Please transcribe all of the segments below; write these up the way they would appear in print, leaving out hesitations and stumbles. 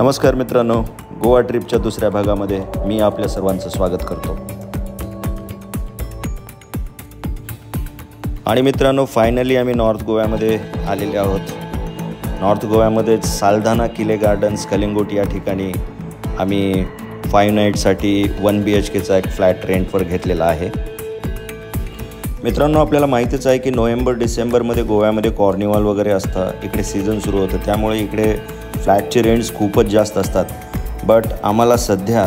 नमस्कार मित्रांनो, गोवा ट्रिपच्या दुसऱ्या भागामध्ये मी आपल्या सर्वांचं स्वागत करतो. आणि मित्रांनो, फायनली आम्ही नॉर्थ गोव्यामध्ये आलेले आहोत. नॉर्थ गोव्यामध्ये सालधाना किले गार्डन्स कलिंगूट या ठिकाणी आम्ही 5 नाईटसाठी 1 BHKचा एक फ्लॅट रेंटवर घेतलेला आहे. मित्रांनो, आपल्याला माहितीच आहे की नोव्हेंबर-डिसेंबरमध्ये गोव्यामध्ये कॉर्निवल वगैरे असतं, इकडे सीझन सुरू होतं, त्यामुळे इकडे फ्लॅटचे रेंट्स खूपच जास्त असतात. बट आम्हाला सध्या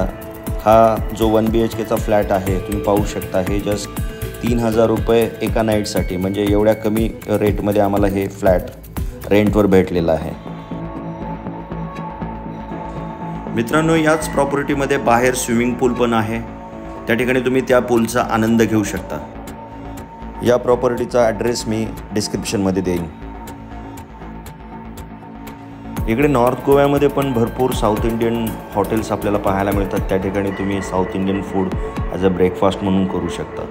हा जो 1 BHKचा फ्लॅट आहे, तुम्ही पाहू शकता, हे जस्ट 3000 रुपये एका नाईटसाठी, म्हणजे एवढ्या कमी रेटमध्ये आम्हाला हे फ्लॅट रेंटवर भेटलेलं आहे. मित्रांनो, याच प्रॉपर्टीमध्ये बाहेर स्विमिंग पूल पण आहे, त्या ठिकाणी तुम्ही त्या पूलचा आनंद घेऊ शकता. या प्रॉपर्टीचा ॲड्रेस मी डिस्क्रिप्शनमध्ये देईन. इकडे नॉर्थ गोव्यामध्ये पण भरपूर साऊथ इंडियन हॉटेल्स आपल्याला पाहायला मिळतात. त्या ठिकाणी तुम्ही south Indian food as a breakfast म्हणून करू शकता.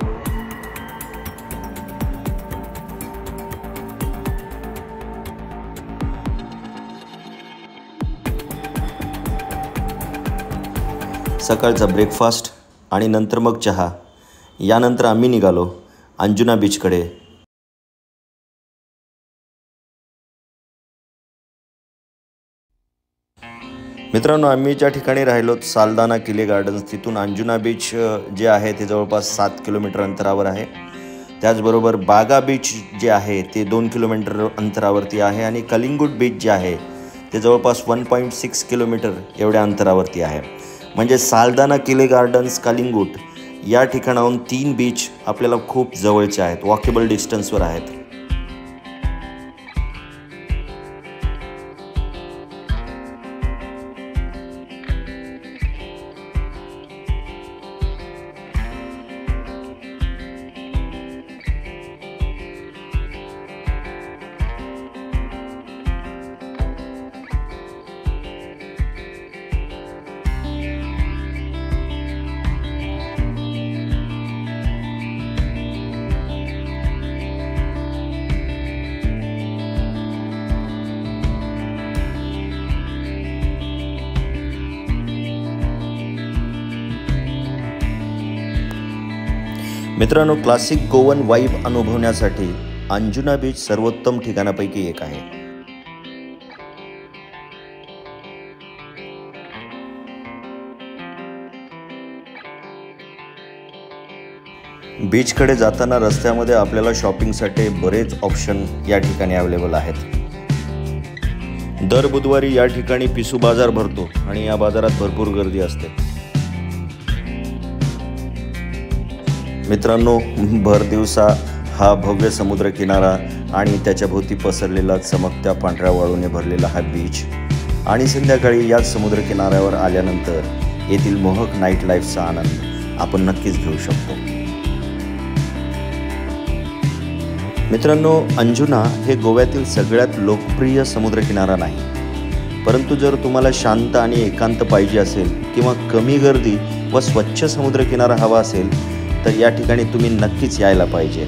सकाळचा ब्रेकफास्ट आणि नंतर मग चहा. यानंतर आम्ही निघालो अंजुना बीचकडे. मित्रांनो, आम्ही ज्या ठिकाणी राहिलो सालधाना किले गार्डन्स, तिथून अंजुना बीच जे आहे ते जवळपास 7 किलोमीटर अंतरावर आहे. त्याचबरोबर बागा बीच जे आहे ते 2 किलोमीटर अंतरावरती आहे आणि कलिंगूट बीच जे आहे ते जवळपास 1.6 किलोमीटर एवढ्या अंतरावरती आहे. म्हणजे सालधाना किले गार्डन्स कलिंगूट या ठिकाणाहून 3 बीच आपल्याला खूप जवळचे आहेत, वॉकेबल डिस्टन्सवर आहेत. मित्रांनो, क्लासिक गोवन वाईब अनुभवण्यासाठी अंजुना बीच सर्वोत्तम ठिकाणापैकी एक आहे. बीचकडे जाताना रस्त्यामध्ये आपल्याला शॉपिंगसाठी बरेच ऑप्शन या ठिकाणी अवेलेबल आहेत. दर बुधवारी या ठिकाणी पिसू बाजार भरतो आणि या बाजारात भरपूर गर्दी असते. मित्रांनो, भर दिवसा हा भव्य समुद्रकिनारा आणि त्याच्याभोवती पसरलेला चमकत्या पांढऱ्या वाळूने भरलेला हा बीच आणि संध्याकाळी याच समुद्रकिनाऱ्यावर आल्यानंतर येथील मोहक नाईट लाईफचा आनंद आपण नक्कीच घेऊ शकतो. मित्रांनो, अंजुना हे गोव्यातील सगळ्यात लोकप्रिय समुद्रकिनारा नाही, परंतु जर तुम्हाला शांत आणि एकांत पाहिजे असेल किंवा कमी गर्दी व स्वच्छ समुद्रकिनारा हवा असेल तर या ठिकाणी तुम्ही नक्कीच यायला पाहिजे.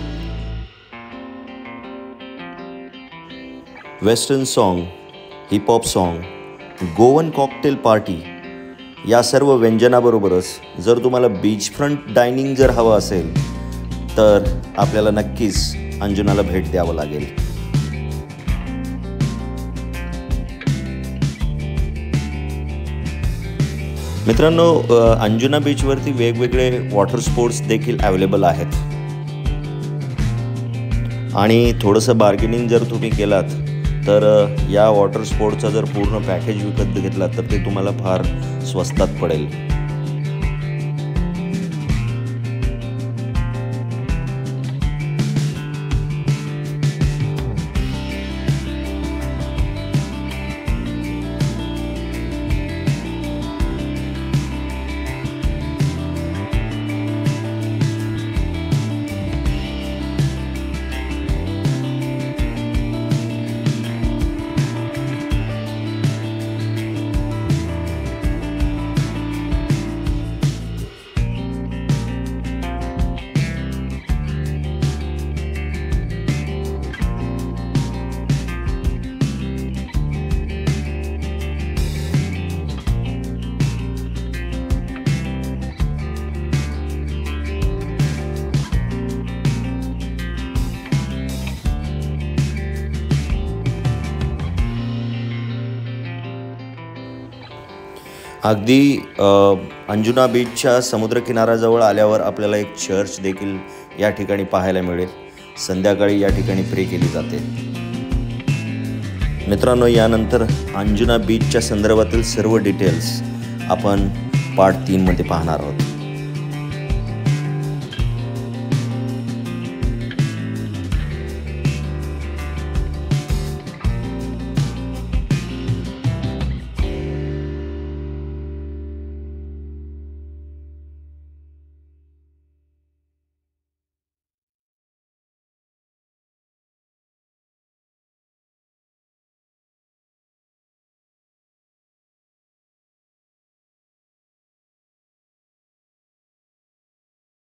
Western song, hip hop song, Goan cocktail party या सर्व व्यंजनाबरोबरच जर तुम्हाला बीचफ्रंट डायनिंग जर हवं असेल तर आपल्याला नक्कीच अंजुनाला भेट द्यावं लागेल. मित्रांनो, अंजुना बीचवरती वेगवेगळे वॉटर स्पोर्ट्स देखील अवेलेबल आहेत आणि थोडंसं बार्गेनिंग जर तुम्ही केलात तर या वॉटर स्पोर्ट्सचा जर पूर्ण पॅकेज विकत घेतलात तर ते तुम्हाला फार स्वस्तात पडेल. अगदी अंजुना बीचच्या समुद्रकिनाऱ्याजवळ आल्यावर आपल्याला एक चर्च देखील या ठिकाणी पाहायला मिळेल. संध्याकाळी या ठिकाणी प्रे केली जाते. मित्रांनो, यानंतर अंजुना बीचच्या संदर्भातील सर्व डिटेल्स आपण पार्ट 3 मध्ये पाहणार आहोत.